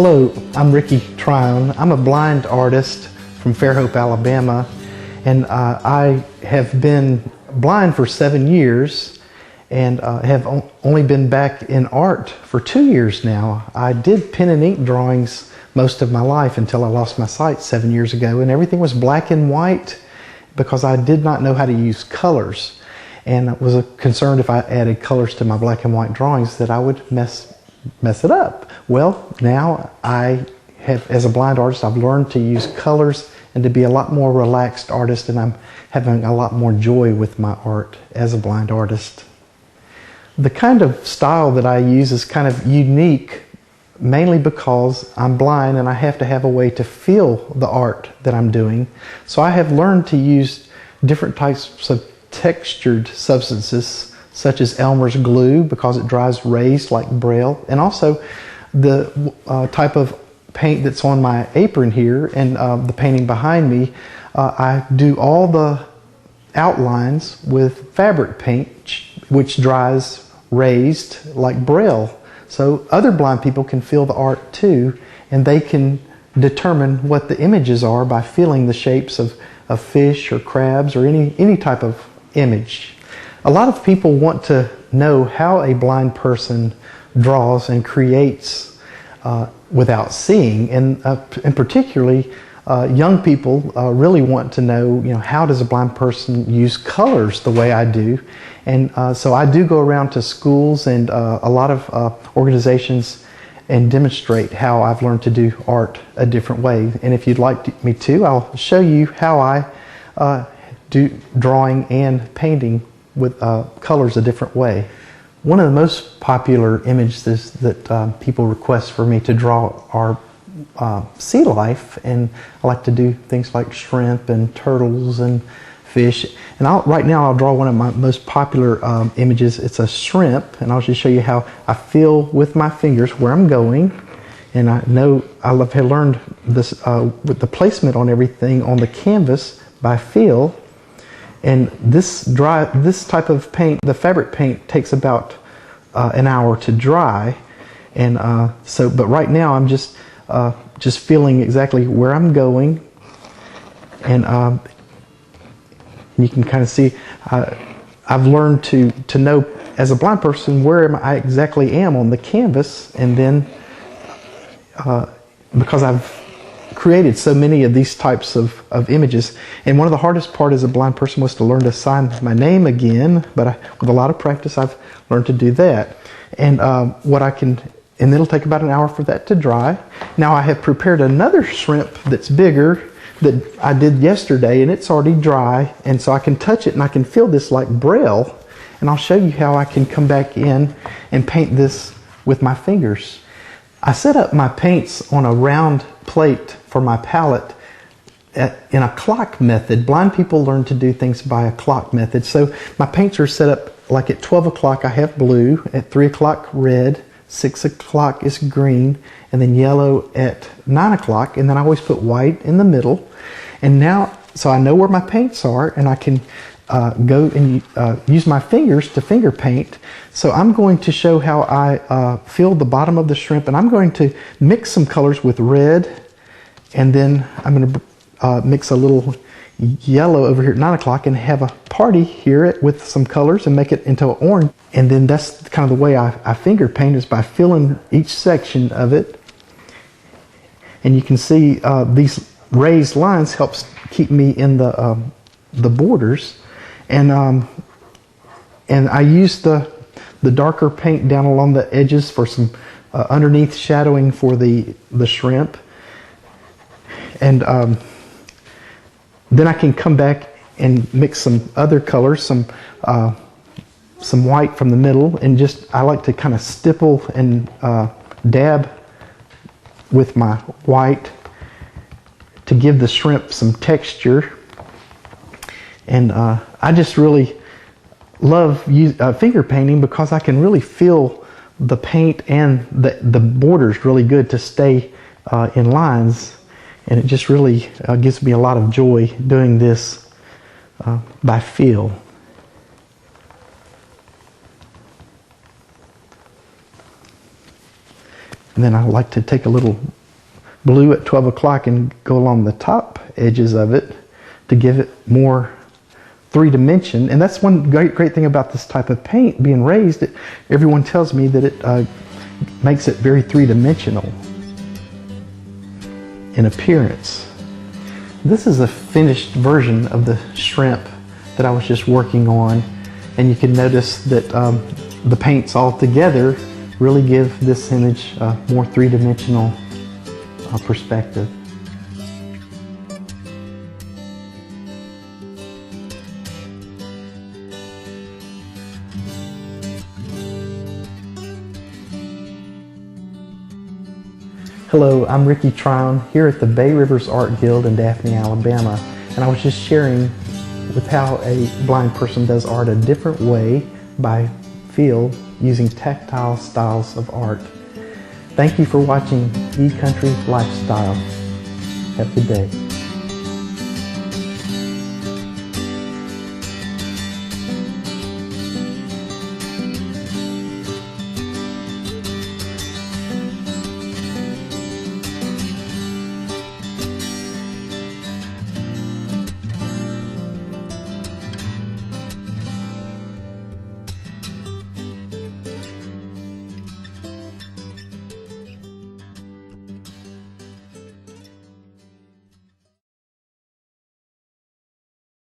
Hello, I'm Ricky Tryon. I'm a blind artist from Fairhope, Alabama, and I have been blind for 7 years and have only been back in art for 2 years now. I did pen and ink drawings most of my life until I lost my sight 7 years ago, and everything was black and white because I did not know how to use colors, and I was concerned if I added colors to my black and white drawings that I would mess it up. Well, now as a blind artist, I've learned to use colors and to be a lot more relaxed artist, and I'm having a lot more joy with my art as a blind artist. The kind of style that I use is kind of unique, mainly because I'm blind and I have to have a way to feel the art that I'm doing. So I have learned to use different types of textured substances, such as Elmer's glue, because it dries raised like Braille, and also the type of paint that's on my apron here and the painting behind me. I do all the outlines with fabric paint, which dries raised like Braille. So other blind people can feel the art too, and they can determine what the images are by feeling the shapes of fish or crabs or any type of image. A lot of people want to know how a blind person draws and creates without seeing, and particularly young people really want to know, how does a blind person use colors the way I do? And so I do go around to schools and a lot of organizations and demonstrate how I've learned to do art a different way. And if you'd like me to, I'll show you how I do drawing and painting with colors a different way. One of the most popular images that people request for me to draw are sea life, and I like to do things like shrimp and turtles and fish. And right now I'll draw one of my most popular images. It's a shrimp, and I'll just show you how I feel with my fingers where I'm going. And I know have learned this with the placement on everything on the canvas by feel. And this type of paint, the fabric paint, takes about an hour to dry. And but right now I'm just feeling exactly where I'm going, and you can kind of see I've learned to know as a blind person where I exactly am on the canvas, and then because I've created so many of these types of images. And one of the hardest part as a blind person was to learn to sign my name again, but with a lot of practice I've learned to do that. And and it'll take about an hour for that to dry. Now I have prepared another shrimp that's bigger that I did yesterday, and it's already dry, and so I can touch it and I can feel this like Braille, and I'll show you how I can come back in and paint this with my fingers. I set up my paints on a round plate for my palette in a clock method. Blind people learn to do things by a clock method. So my paints are set up like at 12 o'clock I have blue, at 3 o'clock red, 6 o'clock is green, and then yellow at 9 o'clock, and then I always put white in the middle. And now, so I know where my paints are, and I can go and use my fingers to finger paint. So I'm going to show how I fill the bottom of the shrimp, and I'm going to mix some colors with red, and then I'm going to mix a little yellow over here at 9 o'clock and have a party here with some colors and make it into an orange. And then that's kind of the way I finger paint, is by filling each section of it. And you can see these raised lines helps keep me in the borders. And I use the darker paint down along the edges for some underneath shadowing for the shrimp. And then I can come back and mix some other colors, some white from the middle, and I like to kind of stipple and dab with my white to give the shrimp some texture. And I just really love finger painting because I can really feel the paint and the borders really good to stay in lines. And it just really gives me a lot of joy doing this by feel. And then I like to take a little blue at 12 o'clock and go along the top edges of it to give it more three-dimension. And that's one great thing about this type of paint being raised. Everyone tells me that it makes it very three-dimensional in appearance. This is a finished version of the shrimp that I was just working on, and you can notice that the paints all together really give this image a more three-dimensional perspective. Hello, I'm Ricky Tryon here at the Bay Rivers Art Guild in Daphne, Alabama, and I was just sharing with how a blind person does art a different way by feel using tactile styles of art. Thank you for watching eCountry Lifestyle. Have a good day.